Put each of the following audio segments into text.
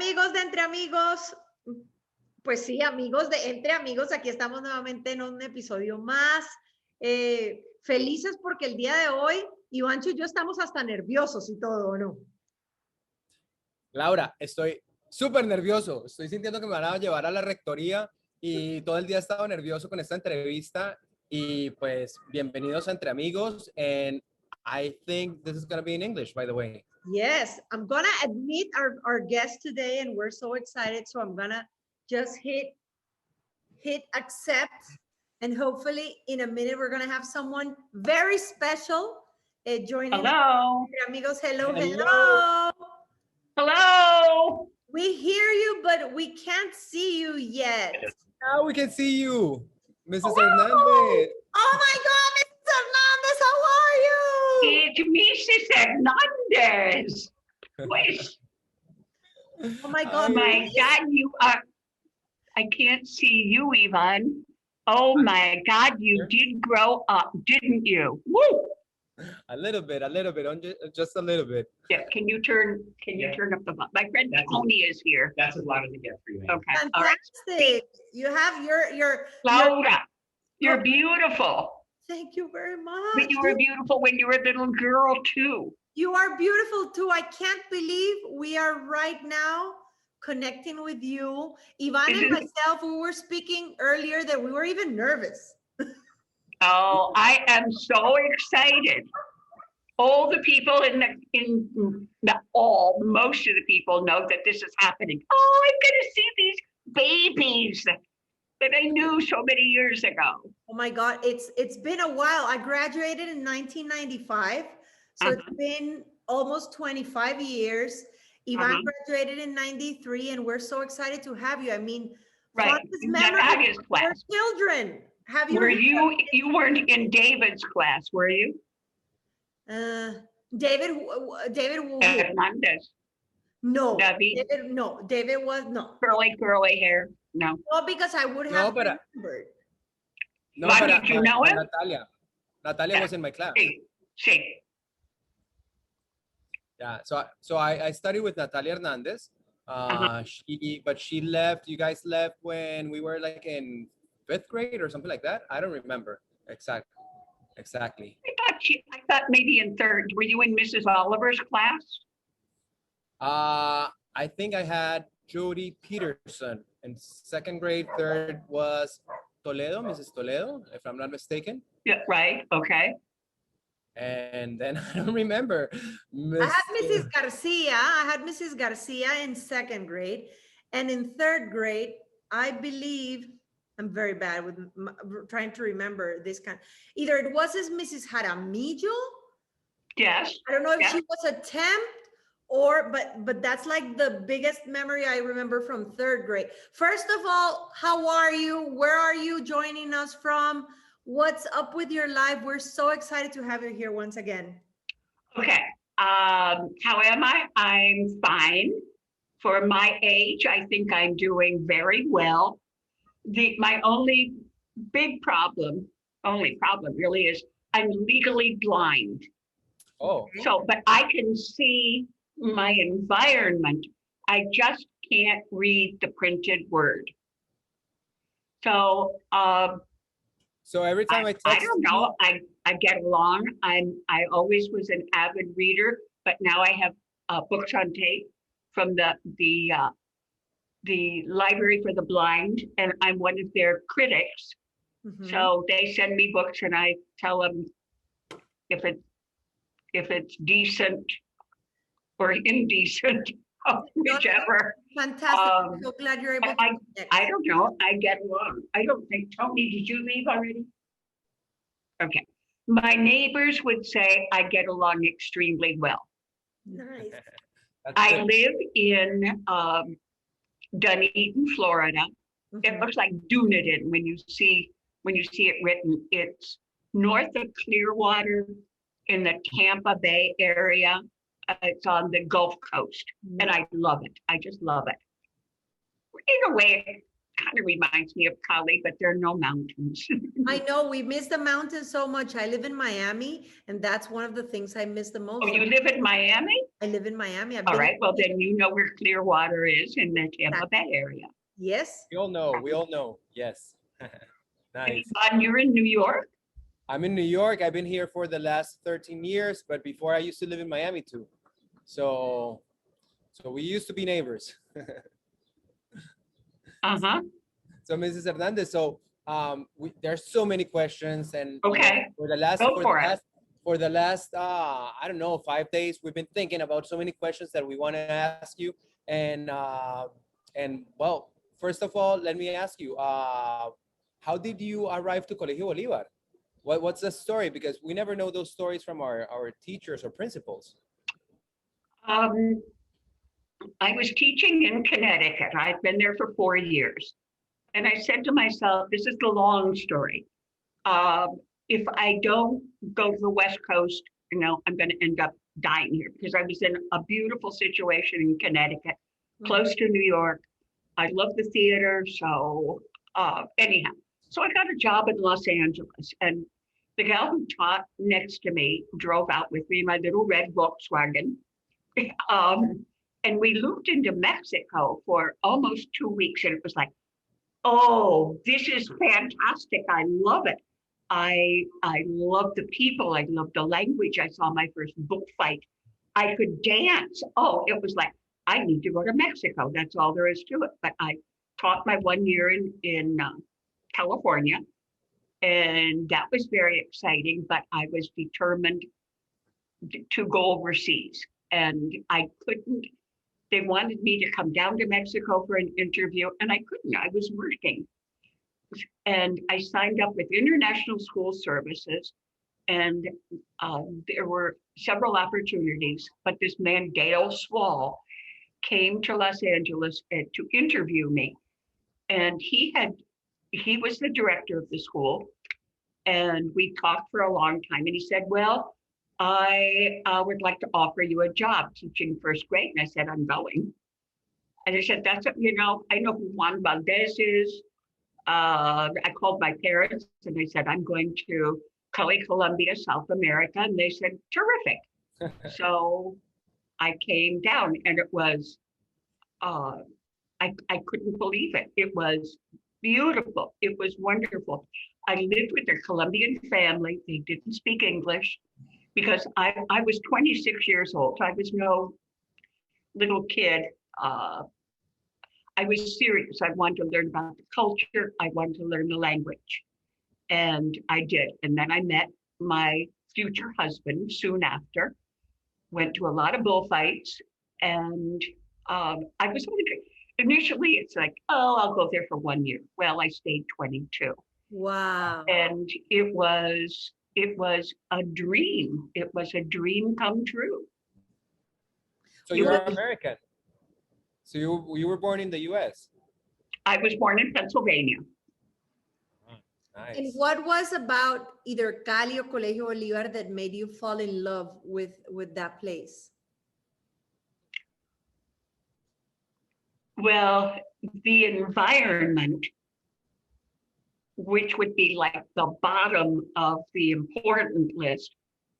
amigos de Entre Amigos, pues sí, amigos de Entre Amigos, aquí estamos nuevamente en un episodio más. Felices porque el día de hoy, Ivancho y yo estamos hasta nerviosos y todo, ¿no? Laura, estoy súper nervioso. Estoy sintiendo que me van a llevar a la rectoría y todo el día he estado nervioso con esta entrevista. Y pues, bienvenidos a Entre Amigos. And I think this is going to be in English, by the way. Yes, I'm gonna admit our guest today, and we're so excited. So I'm gonna just hit accept, and hopefully in a minute we're gonna have someone very special joining. Hello. Amigos, hello. Hello. We hear you, but we can't see you yet. Now we can see you, Mrs. Oh, Hernandez. Oh my God, Mrs. Hernandez, how are you? It's Mrs. Hernandez. Pues, Oh my God. oh my God, you are, I can't see you, Ivan. Oh my God, you did grow up, didn't you? Woo! A little bit, just a little bit. Yeah, can you turn up the, my friend Tony is here. That's as loud as it gets for you. Okay, Fantastic. all right. You have your Laura, you're beautiful. Thank you very much. But you were beautiful when you were a little girl too. You are beautiful too. I can't believe we are right now connecting with you. Ivan and myself, we were speaking earlier that we were even nervous. Oh, I am so excited. All the people most of the people know that this is happening. Oh, I'm going to see these babies that I knew so many years ago. Oh my God, it's been a while. I graduated in 1995. So it's been almost 25 years. Ivan graduated in 93, and we're so excited to have you. I mean, right. Memories for children. Have you? Were you weren't in David's class, were you? David Hernandez. No. David? David was no. Curly hair. No. Well, because I would have remembered. Did you know him? Natalia was in my class. Sí. Yeah, so I studied with Natalia Hernandez. But she left. You guys left when we were like in 5th grade or something like that. I don't remember exactly. I thought maybe in 3rd. Were you in Mrs. Oliver's class? I think I had Jody Peterson in 2nd grade. 3rd was Toledo, Mrs. Toledo, if I'm not mistaken. Yeah, right. Okay. And then I don't remember. I had Mrs. Garcia. I had Mrs. Garcia in 2nd grade. And in 3rd grade, I believe, I'm very bad with trying to remember this kind. Either it was Mrs. Jaramillo. Yes. I don't know if she was a temp or, but that's like the biggest memory I remember from 3rd grade. First of all, how are you? Where are you joining us from? What's up with your life? We're so excited to have you here once again. Okay. How am I? I'm fine. For my age, I think I'm doing very well. My only problem really is I'm legally blind. Oh. So, but I can see my environment. I just can't read the printed word. So every time I don't know, I get along. I always was an avid reader, but now I have books on tape from the Library for the Blind, and I'm one of their critics. So they send me books, and I tell them if it's decent or indecent, whichever. Fantastic. I'm so glad you're able to. I don't know. I get along. I don't think, Tony, did you leave already? Okay. My neighbors would say I get along extremely well. Nice. I live in Dunedin, Florida. It looks like Dunedin when you see it written. It's north of Clearwater in the Tampa Bay area. It's on the Gulf Coast, and I love it. I just love it. In a way, kind of reminds me of Cali, but there are no mountains. I know we miss the mountains so much. I live in Miami, and that's one of the things I miss the most. Oh, you live in Miami? I live in Miami. I've All been right, well, then you know where Clearwater is in the Tampa Bay area. Yes. We all know. We all know. Yes. Nice. And you're in New York? I'm in New York. I've been here for the last 13 years, but before I used to live in Miami too. So we used to be neighbors. Uh-huh. So Mrs. Hernandez, so there's so many questions, and Okay. for the last Go for it. for the last I don't know, 5 days, we've been thinking about so many questions that we want to ask you. And well, first of all, let me ask you, how did you arrive to Colegio Bolivar? What's the story? Because we never know those stories from our teachers or principals. I was teaching in Connecticut. I've been there for 4 years. And I said to myself, this is the long story. If I don't go to the West Coast, you know, I'm going to end up dying here, because I was in a beautiful situation in Connecticut, close to New York. I love the theater. So anyhow, so I got a job in Los Angeles, and the gal who taught next to me drove out with me in my little red Volkswagen. And we looped into Mexico for almost 2 weeks, and it was like, oh, this is fantastic. I love it. I love the people. I love the language. I saw my first book fight. I could dance. Oh, it was like, I need to go to Mexico. That's all there is to it. But I taught my 1 year in California, and that was very exciting. But I was determined to go overseas, and I couldn't. They wanted me to come down to Mexico for an interview, and I couldn't. I was working. And I signed up with International School Services, and there were several opportunities, but this man, Dale Swall, came to Los Angeles to interview me. And he was the director of the school, and we talked for a long time, and he said, well, I would like to offer you a job teaching first grade. And I said, I'm going. And I said, that's, you know, I know who Juan Valdez is. I called my parents and I said, I'm going to Colombia, South America. And they said, terrific. So I came down, and it was, I couldn't believe it. It was beautiful. It was wonderful. I lived with a Colombian family. They didn't speak English, because I was 26 years old. I was no little kid. I was serious. I wanted to learn about the culture. I wanted to learn the language. And I did. And then I met my future husband soon after, went to a lot of bullfights. And I was only, initially it's like, oh, I'll go there for 1 year. Well, I stayed 22. Wow. And it was a dream. It was a dream come true. So you're American. So you were born in the U.S. I was born in Pennsylvania. Nice. And what was about either Cali or Colegio Bolivar that made you fall in love with that place? Well, the environment, which would be like the bottom of the important list,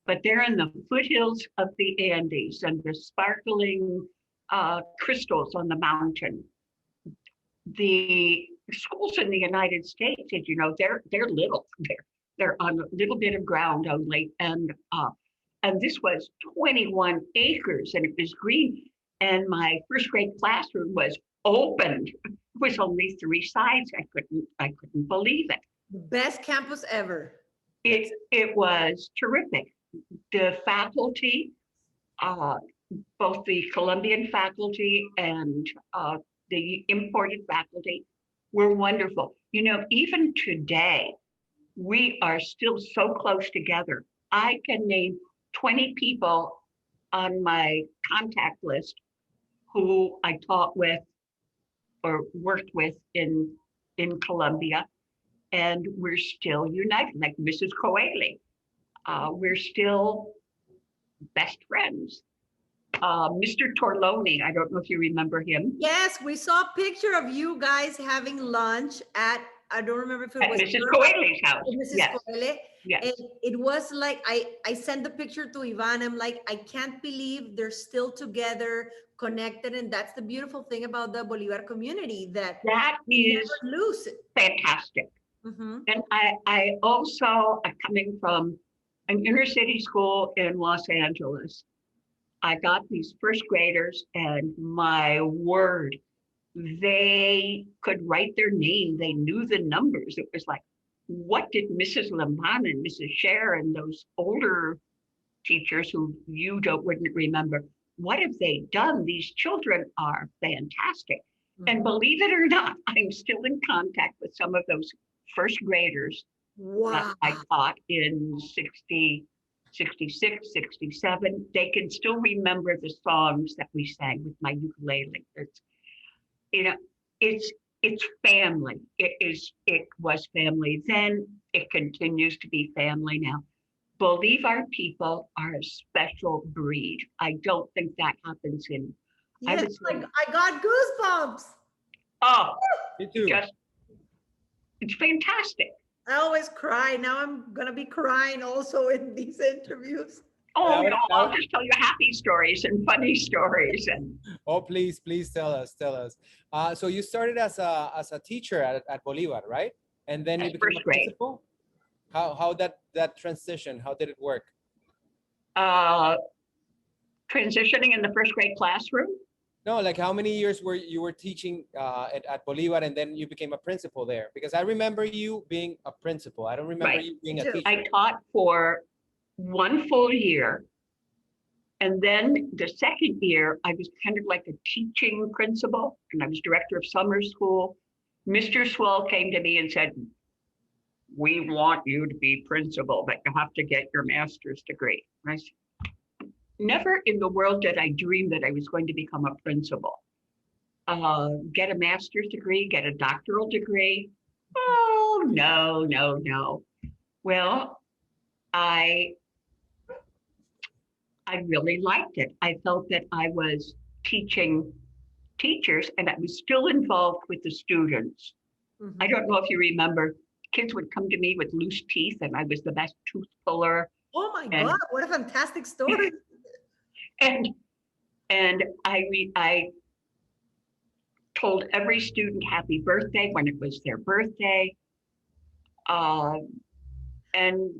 but they're in the foothills of the Andes, and the sparkling crystals on the mountain. The schools in the United States, as you know, they're little. They're on a little bit of ground only, and this was 21 acres, and it was green. And my first grade classroom was opened. It was only 3 sides. I couldn't believe it. Best campus ever. It was terrific. The faculty, both the Colombian faculty and the imported faculty, were wonderful. You know, even today, we are still so close together. I can name 20 people on my contact list who I taught with or worked with in Colombia, and we're still united, like Mrs. Coeli. We're still best friends. Mr. Torloni. I don't know if you remember him. Yes, we saw a picture of you guys having lunch at, I don't remember if it At was Mrs. your Coelho's house. or Mrs. Yes, Coele. yes. And it was like, I sent the picture to Ivan. I'm like, I can't believe they're still together, connected. And that's the beautiful thing about the Bolivar community, that That you is never lose it. fantastic. Mhm. And I also, coming from an inner city school in Los Angeles, I got these first graders, and my word, they could write their name. They knew the numbers. It was like, what did Mrs. Lemon and Mrs. Scher and those older teachers who you wouldn't remember, what have they done? These children are fantastic. And Mhm. believe it or not, I'm still in contact with some of those first graders Wow. that I taught in 60, 66, 67. They can still remember the songs that we sang with my ukulele. It's, you know, it's family. It was family then. It continues to be family now. Bolivar people are a special breed. I don't think that happens in, I Yes, would say, like, I got goosebumps. oh, Me too. just, it's fantastic. I always cry. Now I'm gonna be crying also in these interviews. Oh, That no, was- I'll just tell you happy stories and funny stories. And Oh, please tell us, tell us. So you started as a teacher at Bolivar, right? And then you As became first a grade. principal? How that transition, how did it work? transitioning in the first grade classroom, No, like how many years were you were teaching at Bolivar, and then you became a principal there? Because I remember you being a principal. I don't remember Right. you being a Me too. teacher. I taught for 1 full year. And then the second year, I was kind of like a teaching principal, and I was director of summer school. Mr. Swell came to me and said, we want you to be principal, but you have to get your master's degree. And I said, never in the world did I dream that I was going to become a principal. Get a master's degree, get a doctoral degree. Oh, no, no, no. Well, I really liked it. I felt that I was teaching teachers, and I was still involved with the students. Mhm. I don't know if you remember, kids would come to me with loose teeth, and I was the best tooth puller. Oh my And- God, what a fantastic story. And I told every student happy birthday when it was their birthday. And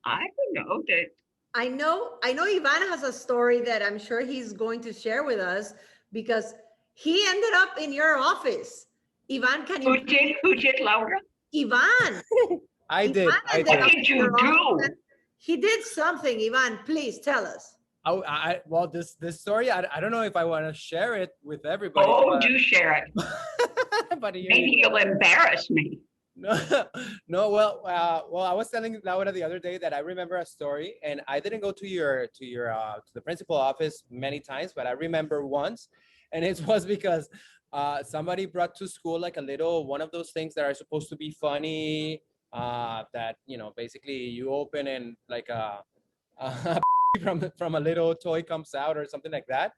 I don't know that. I know Ivan has a story that I'm sure he's going to share with us, because he ended up in your office. Ivan, can you? Who did, Laura? Ivan. I did. Ivan I ended did. up What in did you your do? office. He did something, Ivan. Please tell us. Well, this story, I don't know if I want to share it with everybody. Oh, but, do share it. but here Maybe you go. you'll embarrass me. No, no. Well, I was telling Laura the other day that I remember a story, and I didn't go to the principal office many times, but I remember once, and it was because somebody brought to school like a little one of those things that are supposed to be funny, that basically you open and like a from a little toy comes out or something like that,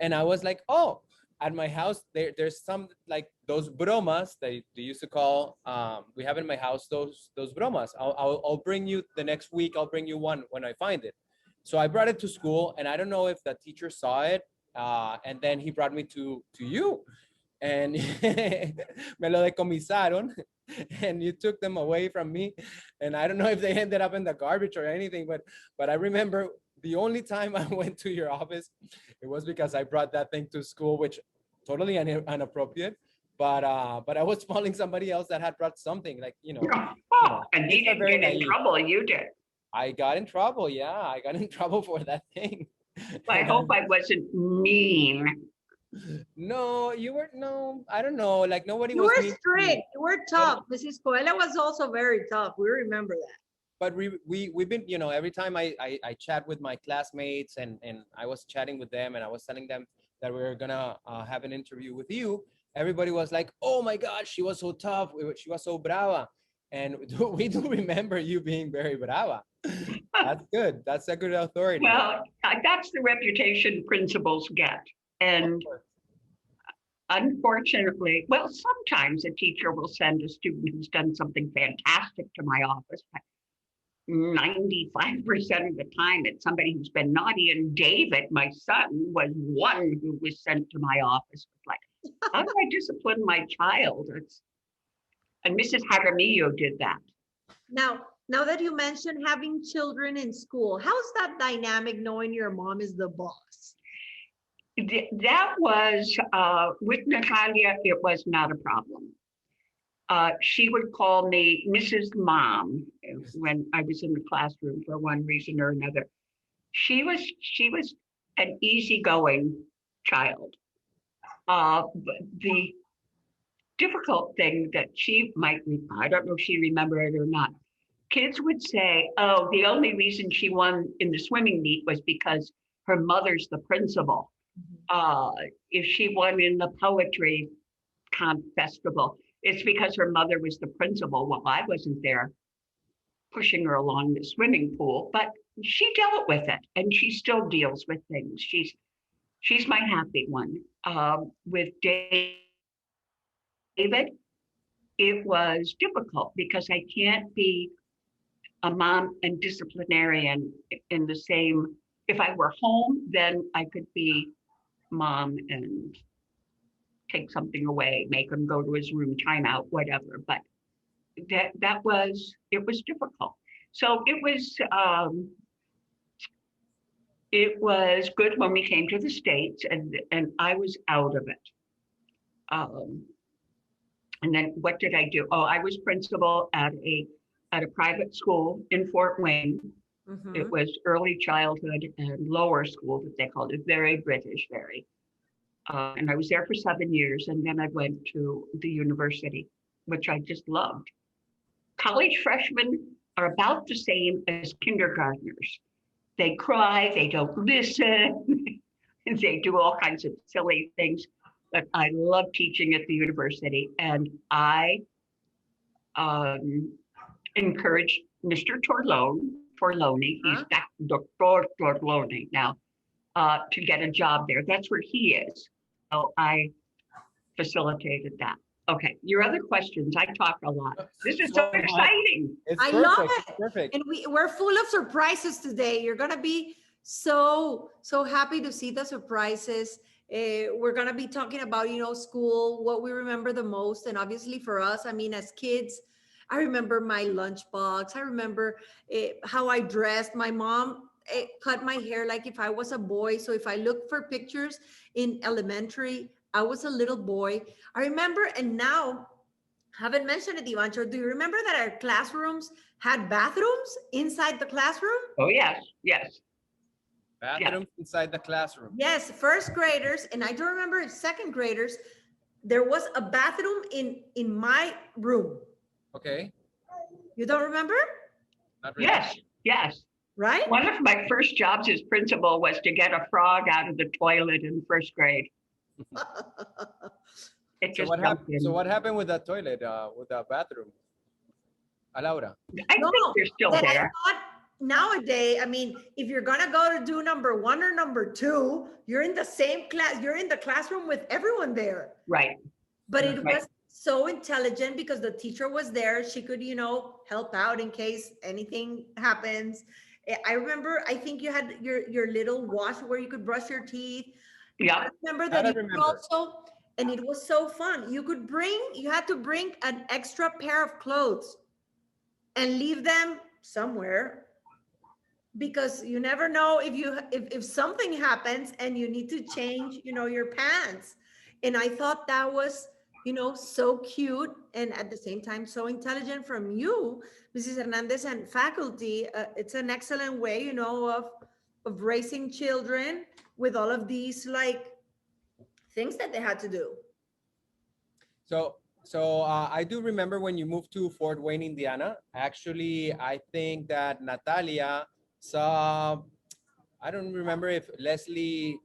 and I was like, oh. At my house, there's some like those bromas they used to call. We have in my house those bromas. I'll bring you the next week. I'll bring you one when I find it. So I brought it to school, and I don't know if the teacher saw it, and then he brought me to you, and me lo decomisaron, and you took them away from me, and I don't know if they ended up in the garbage or anything, but I remember the only time I went to your office, it was because I brought that thing to school, which totally inappropriate. But I was following somebody else that had brought something like Oh, and he kids are didn't very get in naive. trouble. You did. I got in trouble. Yeah, I got in trouble for that thing. I hope I wasn't mean. No, you were no. I don't know. Like nobody You was. were mean to me. strict. You were tough. Mrs. Coelho was also very tough. We remember that. But we've been, every time I chat with my classmates and I was chatting with them and I was telling them that we were gonna have an interview with you, everybody was like, oh my God, she was so tough. She was so brava. And we do remember you being very brava. That's good. That's a good authority. Well, that's the reputation principals get. And unfortunately, well, sometimes a teacher will send a student who's done something fantastic to my office. But 95% of the time, it's somebody who's been naughty. And David, my son, was one who was sent to my office. Like, how do I discipline my child? And Mrs. Jaramillo did that. Now that you mentioned having children in school, how's that dynamic knowing your mom is the boss? That was, with Natalia, it was not a problem. She would call me Mrs. Mom when I was in the classroom for one reason or another. She was an easygoing child. But the difficult thing that she might, I don't know if she remembered it or not, kids would say, oh, the only reason she won in the swimming meet was because her mother's the principal. If she won in the poetry festival, it's because her mother was the principal. Well, I wasn't there pushing her along the swimming pool, but she dealt with it, and she still deals with things. She's my happy one. With David, it was difficult because I can't be a mom and disciplinarian in the same. If I were home, then I could be mom and take something away, make him go to his room, time out, whatever. But it was difficult. So it was good when we came to the States, and I was out of it. And then what did I do? Oh, I was principal at a private school in Fort Wayne. Mm-hmm. It was early childhood and lower school that they called it, very British, very. And I was there for 7 years, and then I went to the university, which I just loved. College freshmen are about the same as kindergartners. They cry, they don't listen, and they do all kinds of silly things. But I love teaching at the university, and I encouraged Mr. Torloni, he's back, Dr. Torloni now, to get a job there. That's where he is. So I facilitated that. Okay, your other questions, I talk a lot. This is so exciting. I love it. It's perfect. And we're full of surprises today. You're gonna be so happy to see the surprises. We're gonna be talking about, school, what we remember the most. And obviously for us, I mean, as kids, I remember my lunchbox. I remember how I dressed. My mom cut my hair like if I was a boy. So if I look for pictures in elementary, I was a little boy. I remember, and now, haven't mentioned it, Ivancho, do you remember that our classrooms had bathrooms inside the classroom? Oh, yes, yes. Bathrooms inside the classroom. Yes, first graders, and I don't remember second graders, there was a bathroom in my room. Okay. You don't remember? Not really. Yes. Right? One of my first jobs as principal was to get a frog out of the toilet in first grade. It just So what happened with that toilet, with the bathroom? Laura? I think they're still that there. I thought nowadays, I mean, if you're gonna go to do number 1 or number 2, you're in the same class, you're in the classroom with everyone there. Right. But it was so intelligent because the teacher was there. She could, help out in case anything happens. I remember, I think you had your little wash where you could brush your teeth. Yeah. I remember that also, and it was so fun. You had to bring an extra pair of clothes and leave them somewhere, because you never know if something happens and you need to change, your pants. And I thought that was, so cute, and at the same time, so intelligent from you, Mrs. Hernandez, and faculty. It's an excellent way, of raising children with all of these things that they had to do. So I do remember when you moved to Fort Wayne, Indiana. Actually, I think that Natalia saw, I don't remember if Leslie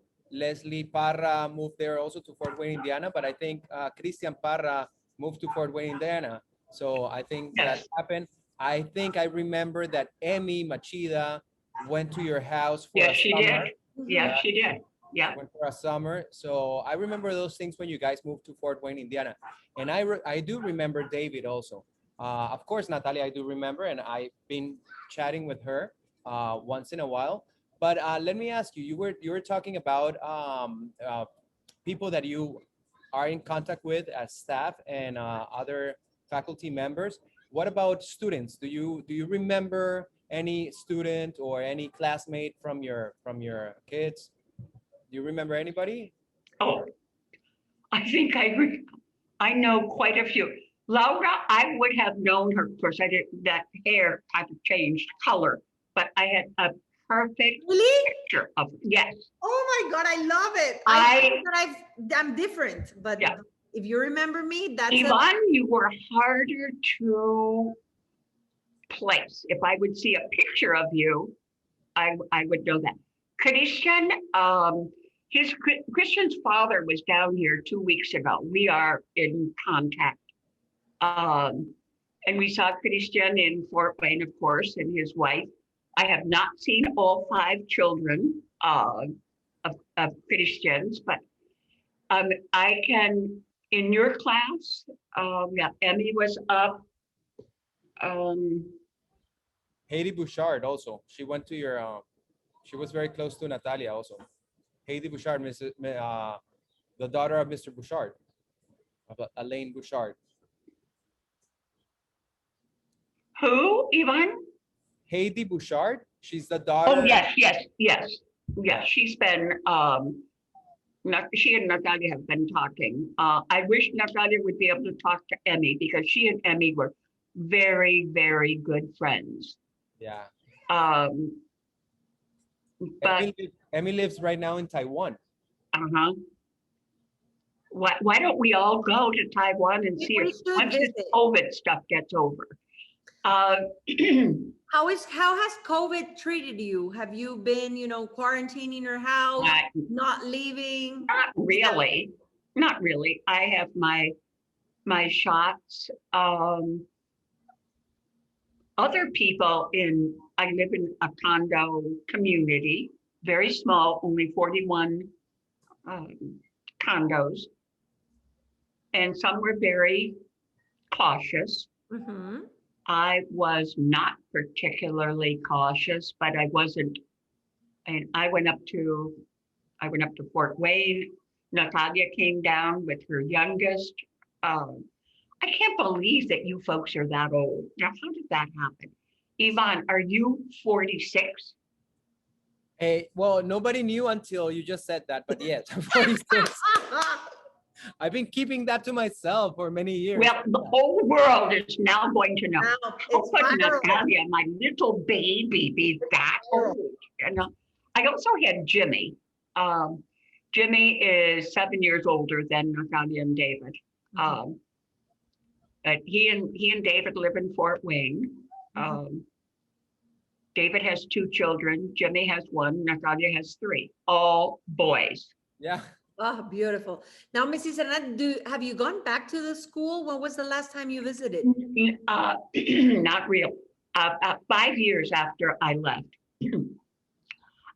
Parra moved there also to Fort Wayne, Indiana, but I think Christian Parra moved to Fort Wayne, Indiana. So I think that happened. I think I remember that Emmy Machida went to your house for Yes, a she summer. did. Yeah, she did. Yeah. Went for a summer. So I remember those things when you guys moved to Fort Wayne, Indiana. And I do remember David also. Of course, Natalia, I do remember, and I've been chatting with her once in a while. But let me ask you, you were talking about people that you are in contact with as staff and other faculty members. What about students? Do you remember any student or any classmate from your kids? Do you remember anybody? Oh, I think I know quite a few. Laura, I would have known her. Of course, I did that hair kind of changed color, but I had a perfect Really? picture of her. Yes. Oh my God, I love it. I- think that I'm different, but Yeah. if you remember me, that's a, Yvonne, you were harder to place. If I would see a picture of you, I would know that. Christian, Christian's father was down here 2 weeks ago. We are in contact. And we saw Christian in Fort Wayne, of course, and his wife. I have not seen all 5 children of Christians, but I can, in your class, yeah, Emmy was up. Haiti Bouchard also. She went to your. She was very close to Natalia also. Haiti Bouchard, the daughter of Mr. Bouchard, of Elaine Bouchard. Who, Yvonne? Haiti Bouchard. She's the daughter. Oh, yes. She's been, she and Natalia have been talking. I wish Natalia would be able to talk to Emmy because she and Emmy were very, very good friends. Yeah. But Emmy lives right now in Taiwan. uh-huh. Why don't we all go to Taiwan and see her once this COVID stuff gets over? how has COVID treated you? Have you been, quarantining your house, not leaving? Not really. I have my shots. Other people I live in a condo community, very small, only 41 condos. And some were very cautious. Mm-hmm. I was not particularly cautious, but I wasn't. And I went up to Fort Wayne. Natalia came down with her youngest. I can't believe that you folks are that old. Now, how did that happen? Yvonne, are you 46? Hey, well, nobody knew until you just said that, but yes, I'm 46. I've been keeping that to myself for many years. Well, the whole world is now going to know. Now, How could Natalia, my little baby, be that old? And I also had Jimmy. Jimmy is 7 years older than Natalia and David. But he and David live in Fort Wayne. David has 2 children. Jimmy has 1. Natalia has 3. All boys. Yeah. Oh, beautiful. Now, Mrs. Hernandez, have you gone back to the school? When was the last time you visited? Not real. 5 years after I left,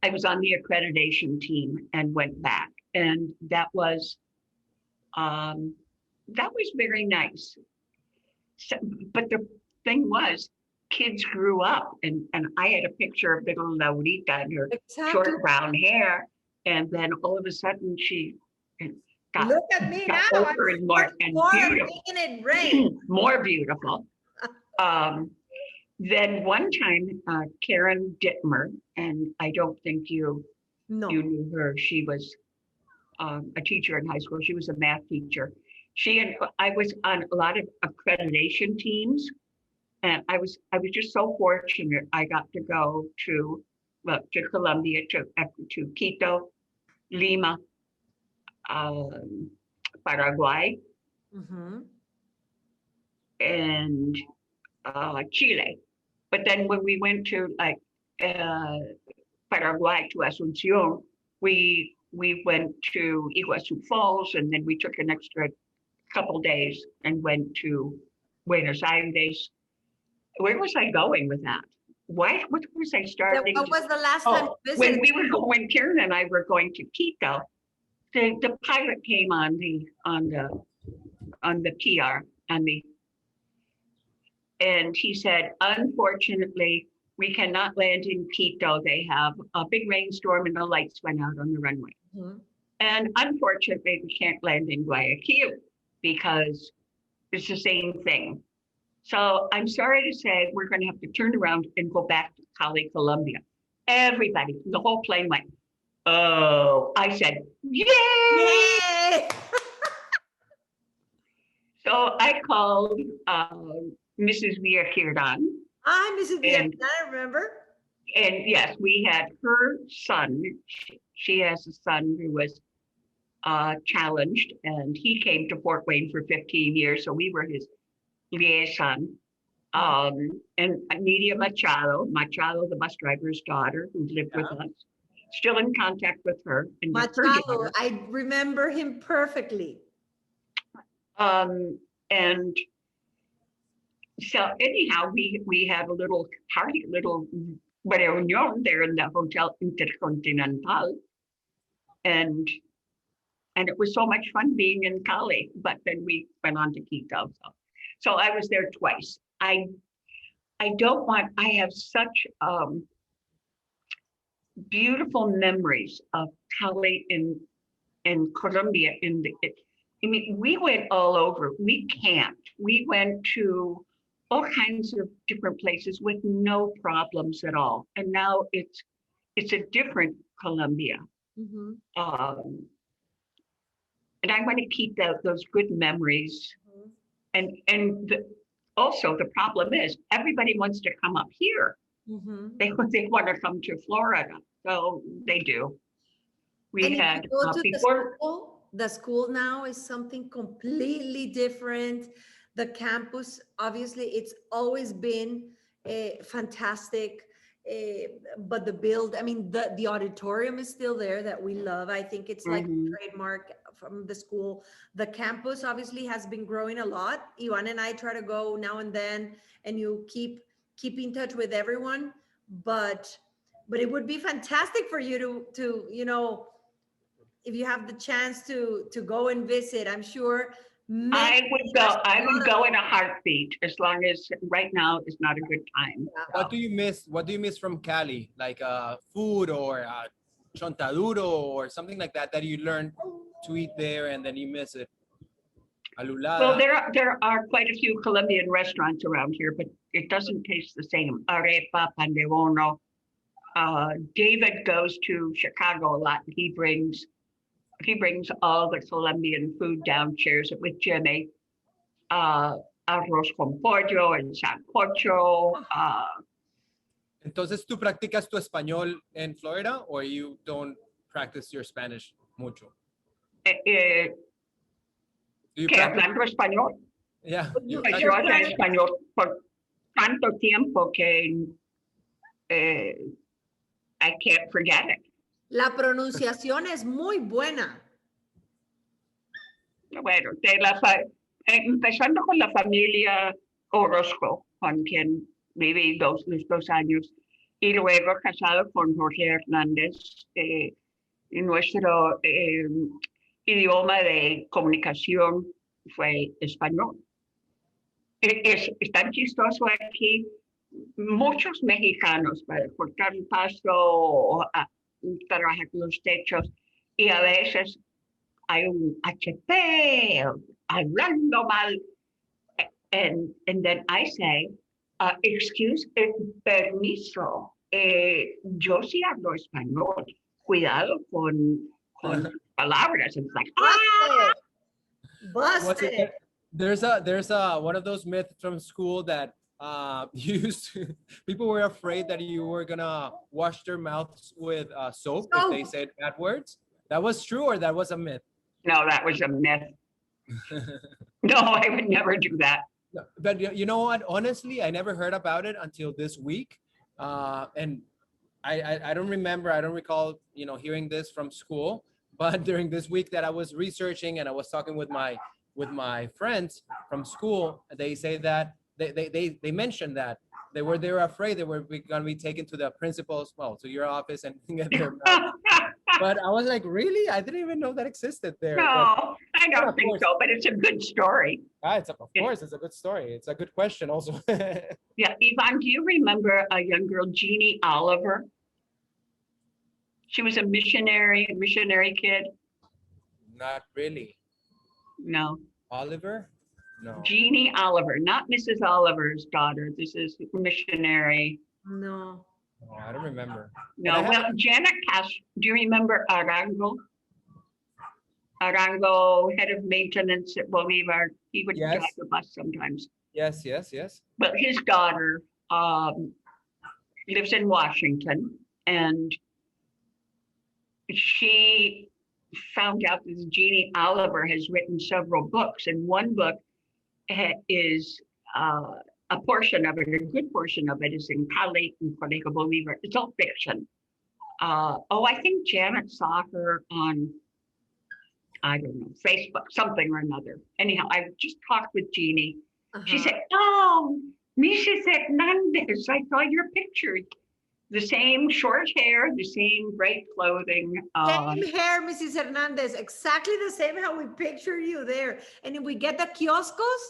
I was on the accreditation team and went back, and that was very nice. So, but the thing was, kids grew up, and I had a picture of little Laurita and her short brown hair, and then all of a sudden she got, look at me now. older and more beautiful. Making it rain. More beautiful. Then one time, Karen Dittmer, and I don't think you knew her. She was a teacher in high school. She was a math teacher. I was on a lot of accreditation teams, and I was just so fortunate. I got to go to Colombia, to Quito, Lima, Paraguay, and Chile. But then when we went to Paraguay, to Asunción, we went to Iguazu Falls, and then we took an extra couple days and went to Buenos Aires. where was I going with that? What was I starting? What was the last time Oh, you when visited? when Karen and I were going to Quito, the pilot came on the PR and he said, unfortunately, we cannot land in Quito. They have a big rainstorm and the lights went out on the runway. Mhm. And unfortunately, we can't land in Guayaquil because it's the same thing. So I'm sorry to say we're going to have to turn around and go back to Cali, Colombia. Everybody, the whole plane went, oh, I said, yay! Yay! So I called Mrs. Villaquiran. Hi, Mrs. And- Bianca, I remember. And yes, we had her son. She has a son who was challenged, and he came to Fort Wayne for 15 years. So we were his liaison. And Nidia Machado, the bus driver's daughter, who lived with us, still in contact with her. And with her Machado, daughter. I remember him perfectly. And so anyhow, we had a little party, little reunion there in the Hotel Intercontinental. And it was so much fun being in Cali, but then we went on to Quito. So I was there twice. I have such beautiful memories of Cali in Colombia. I mean, we went all over. We camped. We went to all kinds of different places with no problems at all. And now it's a different Colombia. Mhm. And I want to keep those good memories. And also the problem is everybody wants to come up here. Mhm. They want to come to Florida, so they do. We And if had you go to before. the school now is something completely different. The campus, obviously, it's always been fantastic. But I mean, the auditorium is still there that we love. I think it's like a Mhm. trademark from the school. The campus obviously has been growing a lot. Ivan and I try to go now and then, and you keep in touch with everyone. But it would be fantastic for you to if you have the chance to go and visit. I'm sure I would go. I would go in a yeah. heartbeat, as long as right now is not a good time. What do you miss? What do you miss from Cali? Like food or chontaduro or something like that you learned to eat there and then you miss it. Alulada. Well, there are quite a few Colombian restaurants around here, but it doesn't taste the same. Arepa, pan de bono. David goes to Chicago a lot. He brings all the Colombian food down, shares it with Jimmy. Arroz con pollo and sancocho. Entonces, ¿tú practicas tu español en Florida or you don't practice your Spanish mucho? Do you ¿Qué? practice? ¿Hablando español? Yeah. Yo hablo español por tanto tiempo que I can't forget it. La pronunciación es muy buena. Bueno, empezando con la familia Orozco, con quien viví los 2 años, y luego casado con Jorge Hernández, nuestro idioma de comunicación fue español. Es tan chistoso aquí. Muchos mexicanos para cortar el pasto, trabajar con los techos, y a veces hay un HP, hablando mal. And then I say, permiso, yo sí hablo español, cuidado con palabras. It's like, Busted. There's a one of those myths from school that people were afraid that you were gonna wash their mouths with soap if they said bad words. That was true or that was a myth? No, that was a myth. No, I would never do that. But you know what? Honestly, I never heard about it until this week, and I don't remember. I don't recall, hearing this from school. But during this week that I was researching and I was talking with my friends from school, they say that they mentioned that they were afraid they were going to be taken to the principal's, well, to your office and get their mouth. But I was like, really? I didn't even know that existed there. No, I But don't of think course. so, but it's a good story. Of course, it's a good story. It's a good question also. Yeah, Yvonne, do you remember a young girl, Jeannie Oliver? She was a missionary kid. Not really. No, Oliver? No. Jeannie Oliver, not Mrs. Oliver's daughter. This is missionary. No. Oh, I don't remember. No, well, Janet Cash, do you remember Arango? Arango, head of maintenance at Bolivar. He would Yes. drive the bus sometimes. Yes. But his daughter lives in Washington, and she found out that Jeannie Oliver has written several books, and one book is a portion of it, a good portion of it is in Cali and Colegio Bolivar. It's all fiction. I think Janet saw her on, I don't know, Facebook, something or another. Anyhow, I just talked with Jeannie. She said, "Oh, Mrs. Hernandez, I saw your picture. The same short hair, the same bright clothing." Same hair, Mrs. Hernandez, exactly the same how we picture you there. And if we get the kioscos,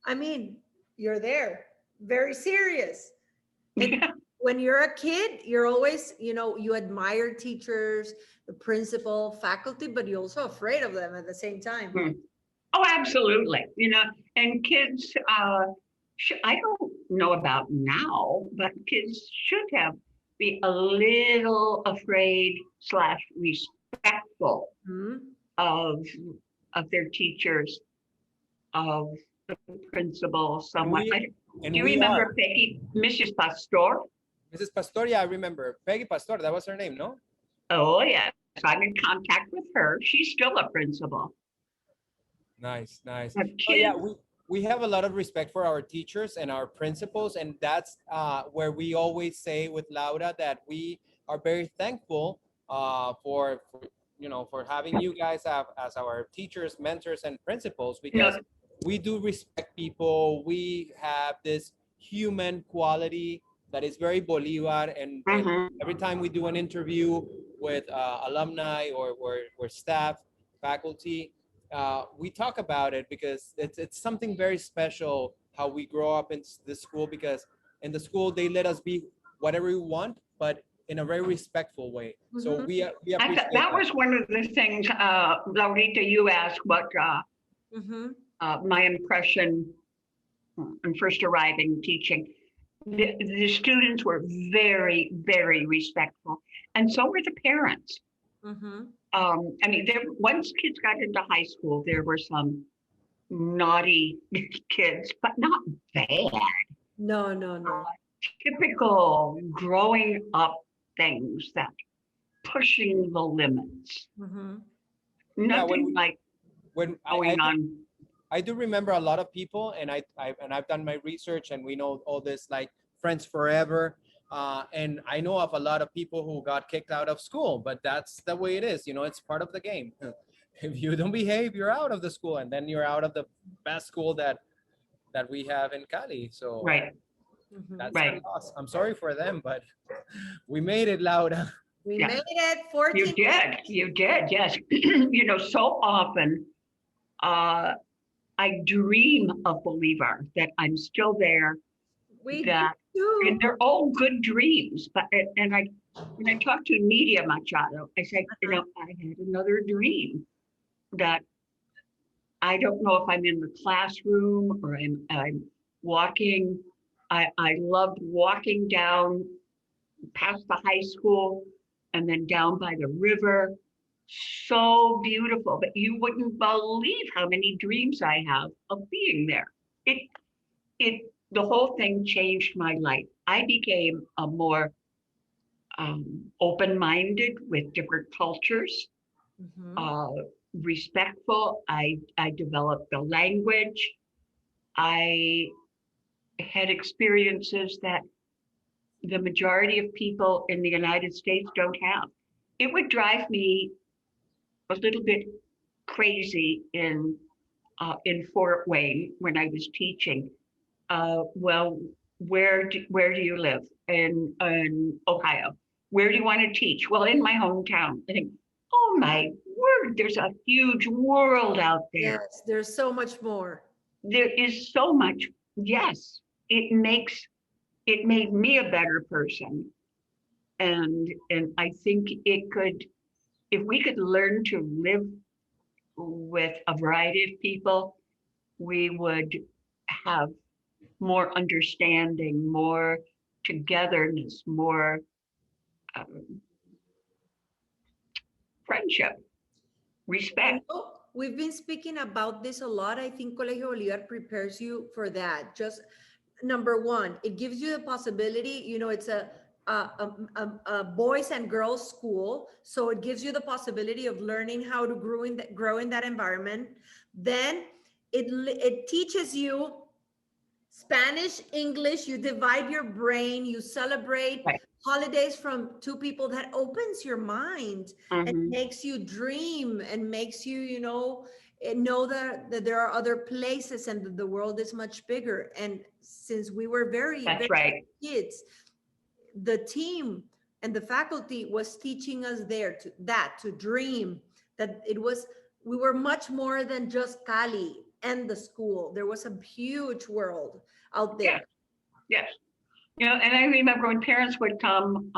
I mean, you're there, very serious. And when you're a kid, you're always, you admire teachers, the principal, faculty, but you're also afraid of them at the same time. Oh, absolutely. And kids, I don't know about now, but kids should be a little afraid / respectful of their teachers, of the principal, somewhat. Do you remember Peggy, Mrs. Pastor? Mrs. Pastor, yeah, I remember. Peggy Pastor, that was her name, no? Oh, yes. I'm in contact with her. She's still a principal. Nice. Have Oh, yeah, kids. we have a lot of respect for our teachers and our principals, and that's where we always say with Laura that we are very thankful for having you guys as our teachers, mentors, and principals, because we do respect people. We have this human quality that is very Bolivar, and every time we do an interview with alumni or staff, faculty, we talk about it because it's something very special how we grow up in the school, because in the school they let us be whatever we want, but in a very respectful way. So we appreciate that was one of the things, Laurita, you asked what my impression on first arriving teaching. The students were very, very respectful, and so were the parents. I mean, once kids got into high school, there were some naughty kids, but not bad. No. Typical growing up things, that pushing the limits. Nothing like when going on. I do remember a lot of people, and I've done my research, and we know all this like friends forever. And I know of a lot of people who got kicked out of school, but that's the way it is. It's part of the game. If you don't behave, you're out of the school, and then you're out of the best school that we have in Cali. So that's a loss. I'm sorry for them, but we made it, Laura. We made it. 14. You did, yes. So often, I dream of Bolivar, that I'm still there. And they're all good dreams. But when I talked to Nidia Machado, I said, I had another dream that I don't know if I'm in the classroom or I'm walking. I loved walking down past the high school and then down by the river. So beautiful, but you wouldn't believe how many dreams I have of being there. The whole thing changed my life. I became a more open-minded with different cultures, respectful. I developed the language. I had experiences that the majority of people in the United States don't have. It would drive me a little bit crazy in Fort Wayne when I was teaching. where do you live? In Ohio. Where do you want to teach? Well, in my hometown. I think, oh my word, there's a huge world out there. Yes, there's so much more. There is so much. Yes, it made me a better person. And I think it could, if we could learn to live with a variety of people, we would have more understanding, more togetherness, more friendship, respect. We've been speaking about this a lot. I think Colegio Bolivar prepares you for that. Just number one, it gives you the possibility, you know, it's a boys and girls school. So it gives you the possibility of learning how to grow in that environment. Then it teaches you Spanish, English, you divide your brain, you celebrate Right. holidays from two people. That opens your mind and makes you dream and makes you, you know that there are other places and that the world is much bigger. And since we were very right. kids, the team and the faculty was teaching us there to dream, that we were much more than just Cali and the school. There was a huge world out there. Yes. You know, and I remember when parents would come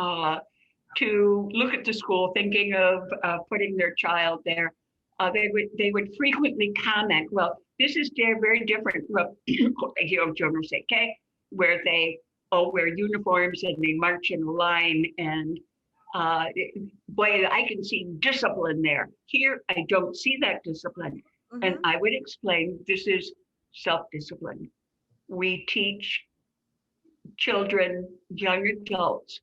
to look at the school, thinking of putting their child there, they would frequently comment, well, this is very different from Yo no sé qué, where they all wear uniforms and they march in a line, and boy, I can see discipline there. Here, I don't see that discipline. And I would explain, this is self-discipline. We teach children, young adults,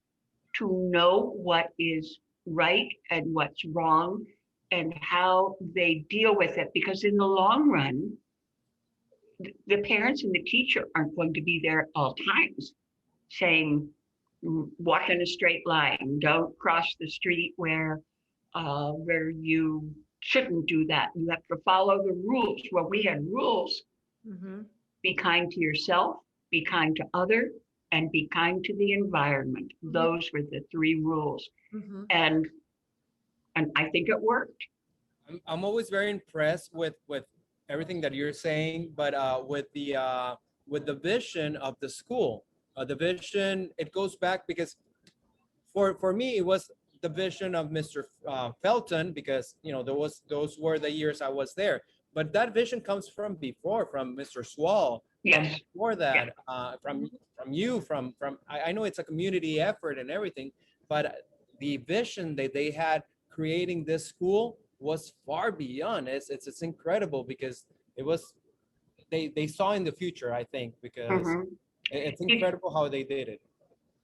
to know what is right and what's wrong and how they deal with it. Because in the long run, the parents and the teacher aren't going to be there at all times saying, walk in a straight line, don't cross the street where you shouldn't do that. You have to follow the rules. Well, we had rules. Be kind to yourself, be kind to others, and be kind to the environment. Those were the three rules. And I think it worked. I'm always very impressed with everything that you're saying, but with the vision of the school. The vision, it goes back because for me, it was the vision of Mr. Felton, because, you know, those were the years I was there. But that vision comes from before, from Mr. Swall. Yes. Before that, from you, I know it's a community effort and everything, but the vision that they had creating this school was far beyond. It's incredible, because it was, they saw in the future, I think, because it's incredible how they did it.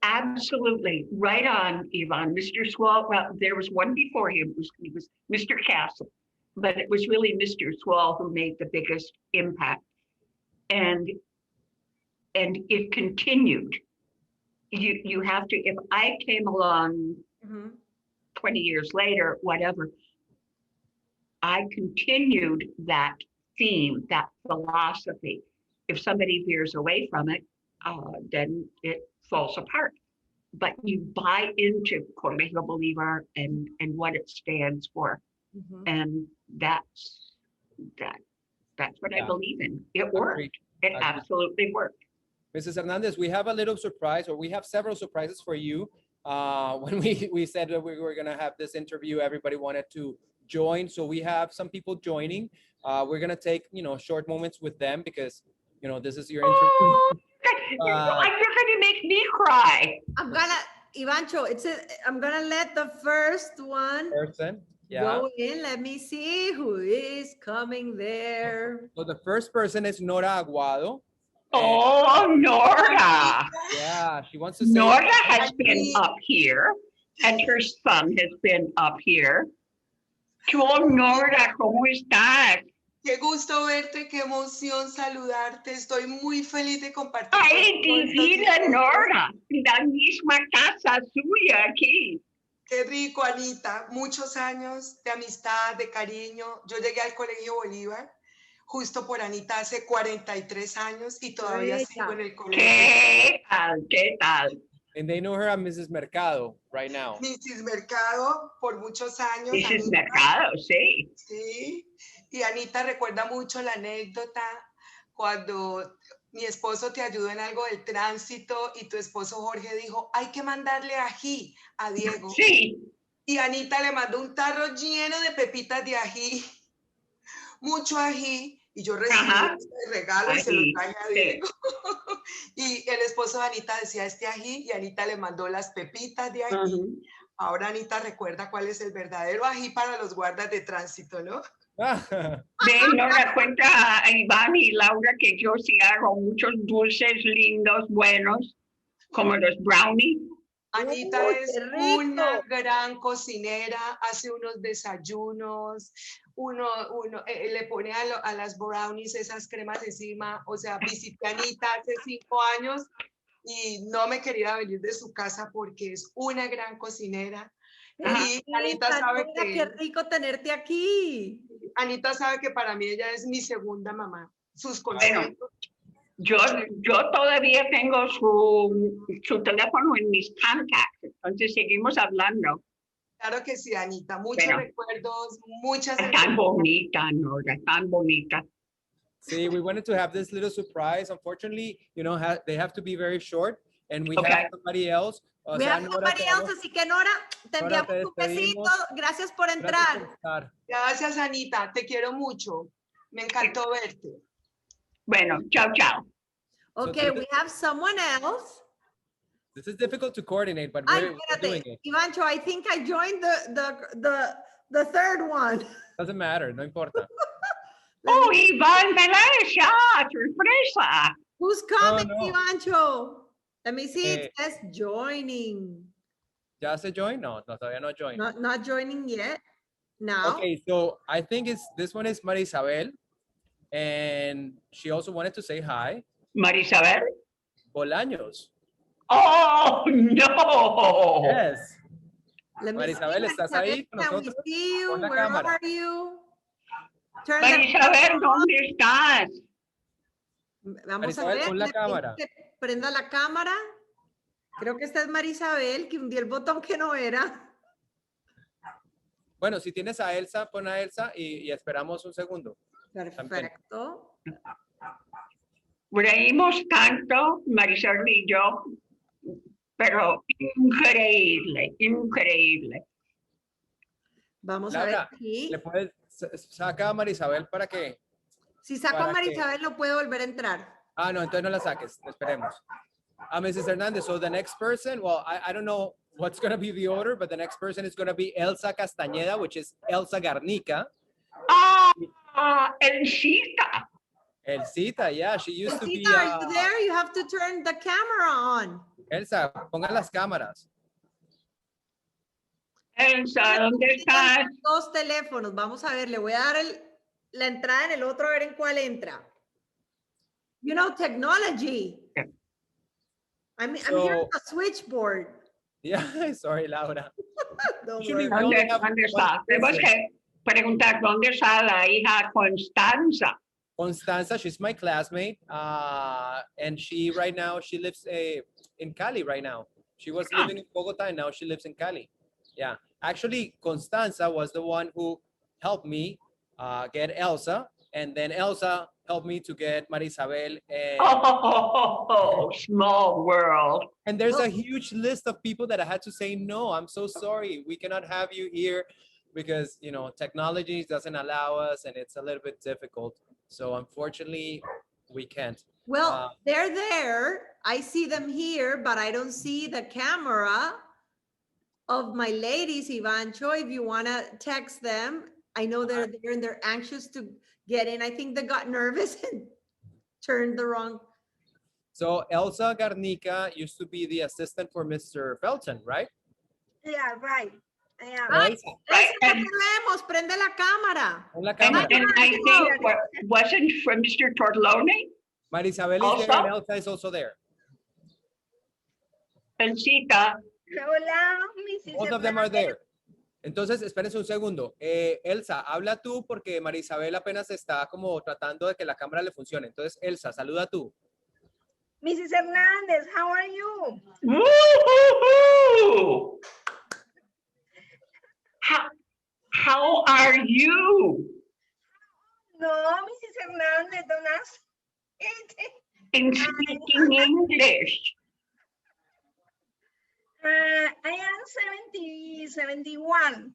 Absolutely. Right on, Yvonne. Mr. Swall, well, there was one before him. He was Mr. Castle, but it was really Mr. Swall who made the biggest impact. And it continued. You have to, if I came along 20 years later, whatever, I continued that theme, that philosophy. If somebody veers away from it, then it falls apart. But you buy into Colegio Bolivar and what it stands for. And that's what I believe in. It worked. It absolutely worked. Mrs. Hernandez, we have a little surprise, or we have several surprises for you. When we said that we were going to have this interview, everybody wanted to join. So we have some people joining. We're going to take, short moments with them, because, this is your interview. You're going to make me cry. Ivancho, I'm going to let the first one go in. Let me see who is coming there. So the first person is Nora Aguado. Oh, Nora. Yeah, she wants to say. Nora has been up here, and her son has been up here. Oh, Nora, ¿cómo estás? Qué gusto verte, qué emoción saludarte. Estoy muy feliz de compartir. Ay, divina Nora, la misma casa suya aquí. Qué rico, Anita. Muchos años de amistad, de cariño. Yo llegué al Colegio Bolívar justo por Anita hace 43 años y todavía Bella. sigo en el colegio. ¿Qué tal? ¿Qué tal? And they know her as Mrs. Mercado right now. Mrs. Mercado por muchos años. Dices Anita, mercado, sí. sí. Y Anita recuerda mucho la anécdota cuando mi esposo te ayudó en algo del tránsito y tu esposo Jorge dijo, hay que mandarle ají a Diego. Sí. Y Anita le mandó un tarro lleno de pepitas de ají, mucho ají, y yo recibí Ajá. este regalo y se lo Ají, traje a sí. Diego. Y el esposo de Anita decía este ají y Anita le mandó las pepitas de ají. Ujú. Ahora Anita recuerda cuál es el verdadero ají para los guardas de tránsito, ¿no? Ven, no le cuenta a Iván y Laura que yo sí hago muchos dulces lindos, buenos, como los brownies. Anita Uy, es qué rico. una gran cocinera, hace unos desayunos, le pone a las brownies esas cremas encima, o sea, visité a Anita hace 5 años y no me quería venir de su casa porque es una gran cocinera. Y Anita sabe Mira, qué rico tenerte aquí. Anita sabe que para mí ella es mi segunda mamá. Sus Bueno, consejos. yo todavía tengo su teléfono en mis contacts, entonces seguimos hablando. Claro que sí, Anita. Muchos Bueno. recuerdos, muchas Tan bonita, Nora, tan bonita. See, we wanted to have this little surprise. Unfortunately, you know, they have to be very short, and we Okay. have somebody else. O We sea, have Nora, somebody te else, vamos- así que Nora, te Nora, enviamos te un besito. despedimos. Gracias por Gracias entrar. por estar. Gracias, Anita. Te quiero mucho. Me encantó verte. Bueno, chao, chao. Okay, we have someone else. This is difficult to coordinate, but Ay, we're doing espérate, it. Ivancho, I think I joined the third one. Doesn't matter, no importa. Oh, Iván Melesha, sorpresa. Who's coming, no. Ivancho? Let me see, it Eh, says joining. ¿Ya se join? No, todavía no join. Not joining yet. Now. Okay, so I think this one is María Isabel, and she also wanted to say hi. Marisabel. Bolaños. Oh, no. Yes. Let me María Isabel, see, ¿estás Marisabel, ahí con can we nosotros? see you? Pon la Where cámara. are you? Turn the Marisabel, camera on. ¿dónde estás? Vamos a Marisabel, ver. pon la le pido cámara. que prenda la cámara. Creo que esta es Marisabel, que hundí el botón que no era. Bueno, si tienes a Elsa, pon a Elsa y esperamos un segundo. Perfecto. Reímos tanto, Marisabel y yo, pero increíble, increíble. Vamos a Laura, ver aquí. ¿le puedes saca a María Isabel para que? Si saco a para que- Marisabel, no puede volver a entrar. Ah, no, entonces no la saques. Esperemos. Mrs. Hernandez, so the next person, well, I don't know what's going to be the order, but the next person is going to be Elsa Castañeda, which is Elsa Garnica. Ah, Elcita. Elsita, yeah, she used to be. Rosita, are you there? You have to turn the camera on. Elsa, pongan las cámaras. Elsa, ¿dónde estás? Dos teléfonos. Vamos a ver, le voy a dar la entrada en el otro, a ver en cuál entra. You know, technology. I'm here So- on the switchboard. Yeah, sorry, Laura. Don't Usually worry. we only ¿Dónde, have dónde one está? Tenemos person. que preguntar dónde está la hija Constanza. Constanza, she's my classmate, and she right now she lives in Cali right now. She was living in Bogota and now she lives in Cali. Yeah, actually, Constanza was the one who helped me get Elsa, and then Elsa helped me to get Marisabel. Oh, small world. And there's a huge list of people that I had to say no. I'm so sorry, we cannot have you here because you know technology doesn't allow us, and it's a little bit difficult. So unfortunately, we can't. Well, they're there. I see them here, but I don't see the camera of my ladies, Ivancho. If you want to text them, I know they're there and they're anxious to get in. I think they got nervous and turned the wrong. So Elsa Garnica used to be the assistant for Mr. Felton, right? Yeah, right. Yeah. Ay, Elsa, Right, Elsa, and- no te vemos, prende la cámara. pon la And, cámara. and I think, wasn't from Mr. Torlone? Marisabel is there Also? and Elsa is also there. Elcita. Hola, Mrs. Both of them are there. Entonces, espérense un segundo. Elsa, habla tú porque María Isabel apenas está como tratando de que la cámara le funcione. Entonces, Elsa, saluda tú. Mrs. Hernandez, how are you? Woo-hoo-hoo! How are you? No, Mrs. Hernandez, don't ask it. In speaking English. I am 71.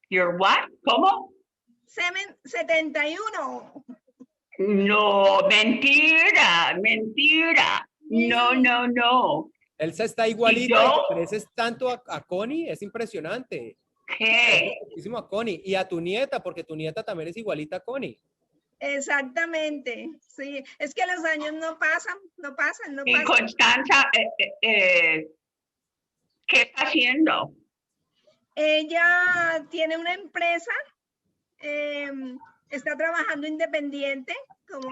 You're what? ¿Cómo? 71. No, mentira, mentira. No, no, no. Elsa está igualita y yo? te pareces tanto a Connie. Es impresionante. ¿Qué? Muchísimo a Connie. Y a tu nieta, porque tu nieta también es igualita a Connie. Exactamente. Sí, es que los años no pasan. Y Constanza, ¿qué está haciendo? Ella tiene una empresa, está trabajando independiente como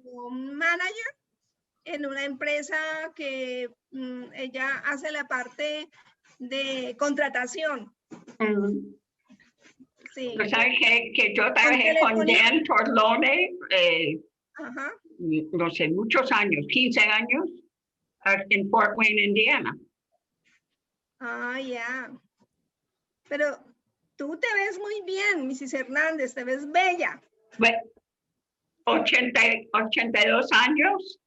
un manager en una empresa que ella hace la parte de contratación. Sí. ¿Sabes que yo trabajé con Dan Torlone? Ajá. No sé, muchos años, 15 años, en Fort Wayne, Indiana. Ah, ya. Pero tú te ves muy bien, Mrs. Hernández, te ves bella. Bueno, 82 años.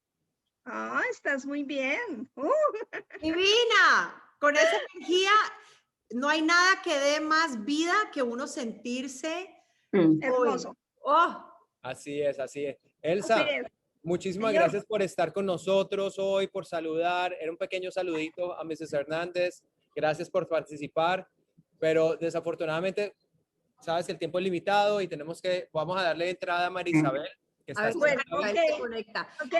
Ah, estás muy bien. Divina, con esa energía no hay nada que dé más vida que uno sentirse Hermoso. Oh, Así es, así es. Elsa, Así es. muchísimas Señor. gracias por estar con nosotros hoy, por saludar. Era un pequeño saludito a Mrs. Hernández. Gracias por participar, pero desafortunadamente, sabes que el tiempo es limitado y vamos a darle entrada a María Isabel, que está a ver, Bueno, ahí ok. se conecta. Ok.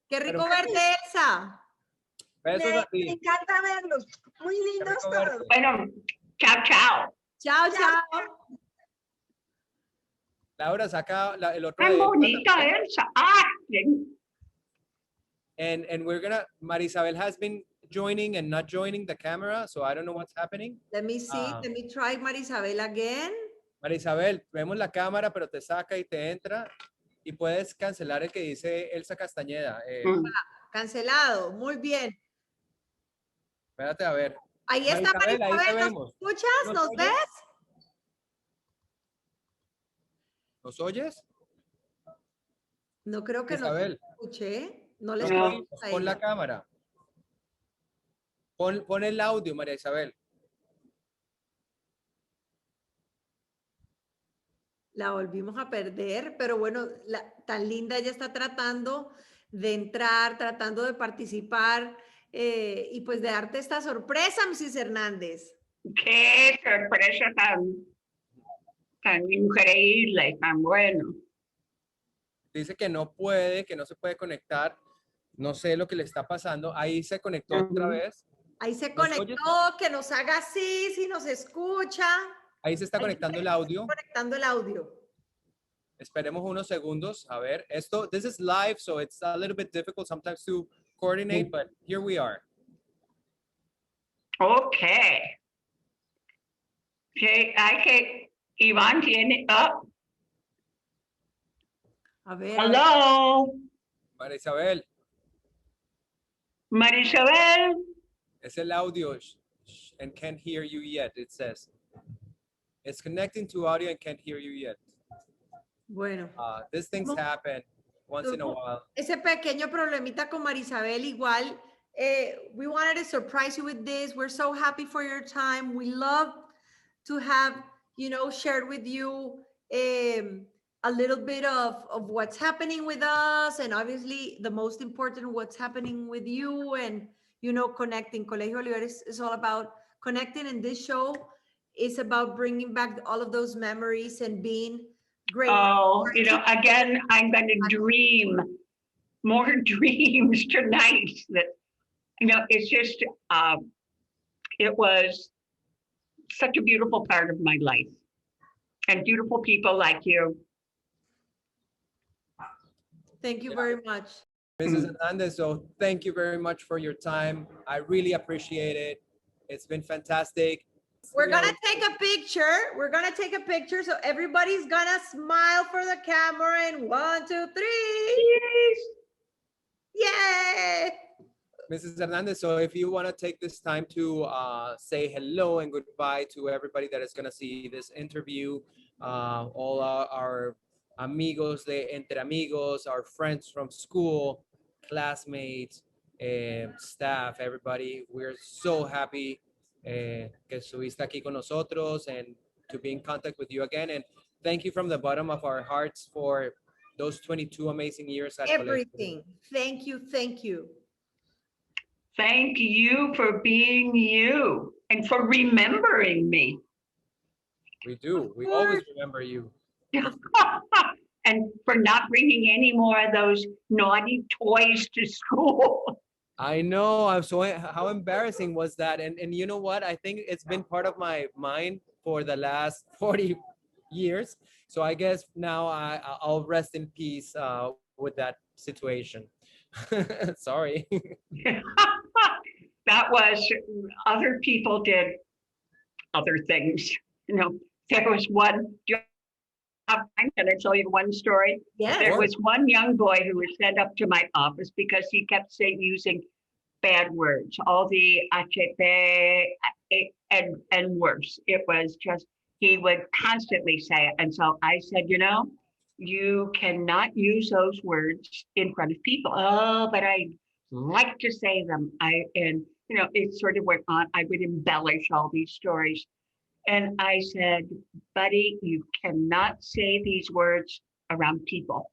Qué rico Pero- verte, Elsa. Besos a Me ti. encanta verlos. Muy lindos rico todos. verte. Bueno, chao, chao. Chao, chao. Laura, saca el otro Tan de Elsa bonita también. Elsa. And we're gonna, María Isabel has been joining and not joining the camera, so I don't know what's happening. Let me see. Let me try Marisabel again. María Isabel, vemos la cámara, pero te saca y te entra y puedes cancelar el que dice Elsa Castañeda. Cancelado. Muy bien. Espérate a ver. Ahí está Marisabel, ahí te Marisabel. ¿Nos vemos. escuchas? ¿Nos oyes? ves? ¿Nos oyes? No creo que nos Isabel. escuche. No le Nos No. escuchamos oímos. a Pon la ella. cámara. Pon el audio, María Isabel. La volvimos a perder, pero bueno, tan linda, ella está tratando de entrar, tratando de participar y pues de darte esta sorpresa, Mrs. Hernández. Qué sorpresa tan increíble, tan bueno. Dice que no puede, que no se puede conectar. No sé lo que le está pasando. Ahí se conectó otra vez. Ahí se ¿Nos conectó, oyes? que nos haga así, si nos escucha. Ahí se está conectando el audio. Conectando el audio. Esperemos unos segundos. A ver, this is live, so it's a little bit difficult sometimes to coordinate, but here we are. Okay. Iván tiene up. A ver. Hello, María Isabel, Marisabel. es el audio and can't hear you yet, it says. It's connecting to audio and can't hear you yet. Bueno. These things happen once in a while. Ese pequeño problemita con Marisabel igual. We wanted to surprise you with this. We're so happy for your time. We love to have, shared with you a little bit of what's happening with us, and obviously the most important, what's happening with you, and, connecting. Colegio Olivares is all about connecting, and this show is about bringing back all of those memories and being great. Oh, again, I'm going to dream more dreams tonight. That, it's just, it was such a beautiful part of my life, and beautiful people like you. Thank you very much. Mrs. Hernandez, so thank you very much for your time. I really appreciate it. It's been fantastic. We're gonna take a picture. We're gonna take a picture. So everybody's gonna smile for the camera and 1, 2, 3. Yay! Mrs. Hernandez, so if you want to take this time to say hello and goodbye to everybody that is going to see this interview, all our amigos de Entre Amigos, our friends from school, classmates, staff, everybody, we're so happy que estuviste aquí con nosotros and to be in contact with you again. And thank you from the bottom of our hearts for those 22 amazing years at Everything. Thank you. Thank you. Thank you for being you and for remembering me. We do. We always remember you. And for not bringing any more of those naughty toys to school. I know. I'm so. How embarrassing was that? And you know what? I think it's been part of my mind for the last 40 years. So I guess now I'll rest in peace with that situation. Sorry. That was, other people did other things. You know, there was one, do you have time? Can I tell you one story? Yes. There was one young boy who was sent up to my office because he kept saying, using bad words, all the HP and worse. It was just, he would constantly say it. And so I said, you know, you cannot use those words in front of people. Oh, but I like to say them. And you know, it sort of went on. I would embellish all these stories. And I said, buddy, you cannot say these words around people.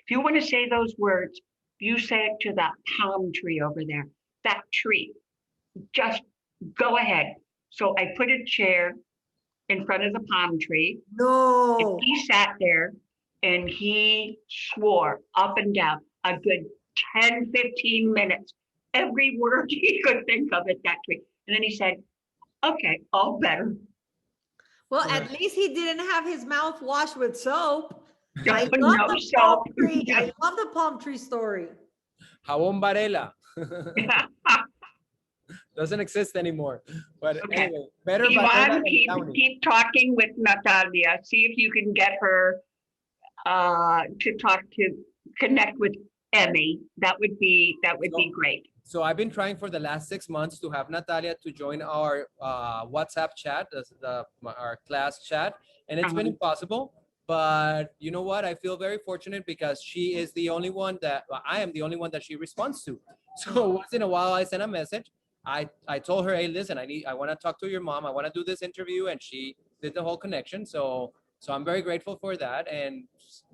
If you want to say those words, you say it to that palm tree over there, that tree. Just go ahead. So I put a chair in front of the palm tree. No. And he sat there and he swore up and down a good 10, 15 minutes, every word he could think of at that tree. And then he said, okay, all better. Well, at least he didn't have his mouth washed with soap. I No love the soap. palm tree. I love the palm tree story. Jabón Varela. Doesn't exist anymore. But Okay. anyway, better Varela Ivan, than keep Downey. talking with Natalia. See if you can get her to connect with Emmy. That would be great. So I've been trying for the last 6 months to have Natalia to join our WhatsApp chat, our class chat, and it's been impossible. But you know what? I feel very fortunate because she is the only one that, well, I am the only one that she responds to. So once in a while I send a message. I told her, hey, listen, I want to talk to your mom. I want to do this interview, and she did the whole connection. So I'm very grateful for that. And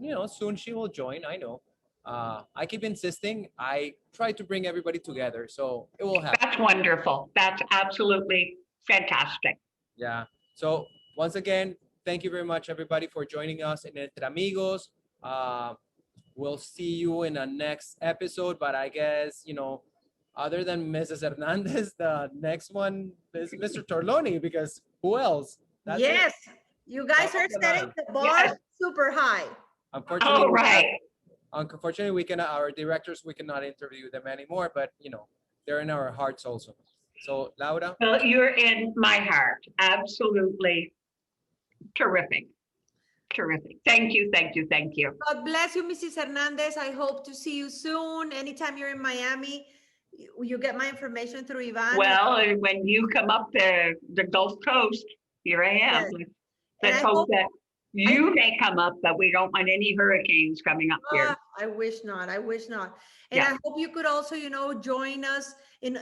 you know, soon she will join. I know. I keep insisting. I try to bring everybody together, so it will happen. That's wonderful. That's absolutely fantastic. Yeah. So once again, thank you very much, everybody, for joining us in Entre Amigos. We'll see you in a next episode, but I guess, you know, other than Mrs. Hernandez, the next one is Mr. Torloni, because who else? That's yes, it. you guys are setting the bar super high. Unfortunately, All right. Unfortunately, our directors, we cannot interview them anymore, but you know, they're in our hearts also. So Laura. Well, you're in my heart. Absolutely terrific. Terrific. Thank you. Thank you. Thank you. God bless you, Mrs. Hernandez. I hope to see you soon. Anytime you're in Miami, you get my information through Ivan. Well, when you come up the Gulf Coast, here I am. Yes. Let's hope that you may come up, but we don't want any hurricanes coming up here. I wish not. I wish not. And Yeah. I hope you could also, you know, join us in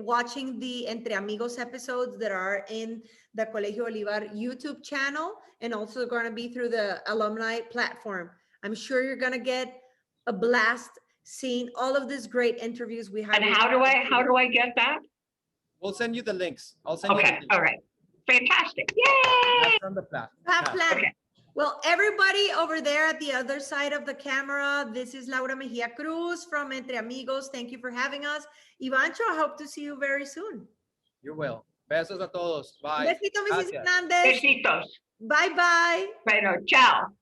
watching the Entre Amigos episodes that are in the Colegio Olivar YouTube channel, and also going to be through the alumni platform. I'm sure you're going to get a blast seeing all of these great interviews we have. And how do I get that? We'll send you the links. I'll send you the Okay. links. All right. Fantastic. Yay! That's from the plan. Okay. Well, everybody over there at the other side of the camera, this is Laura Mejia Cruz from Entre Amigos. Thank you for having us. Ivancho, I hope to see you very soon. You will. Besos a todos. Bye. Besito, Mrs. Gracias. Hernandez. Besitos. Bye-bye. Bueno, ciao.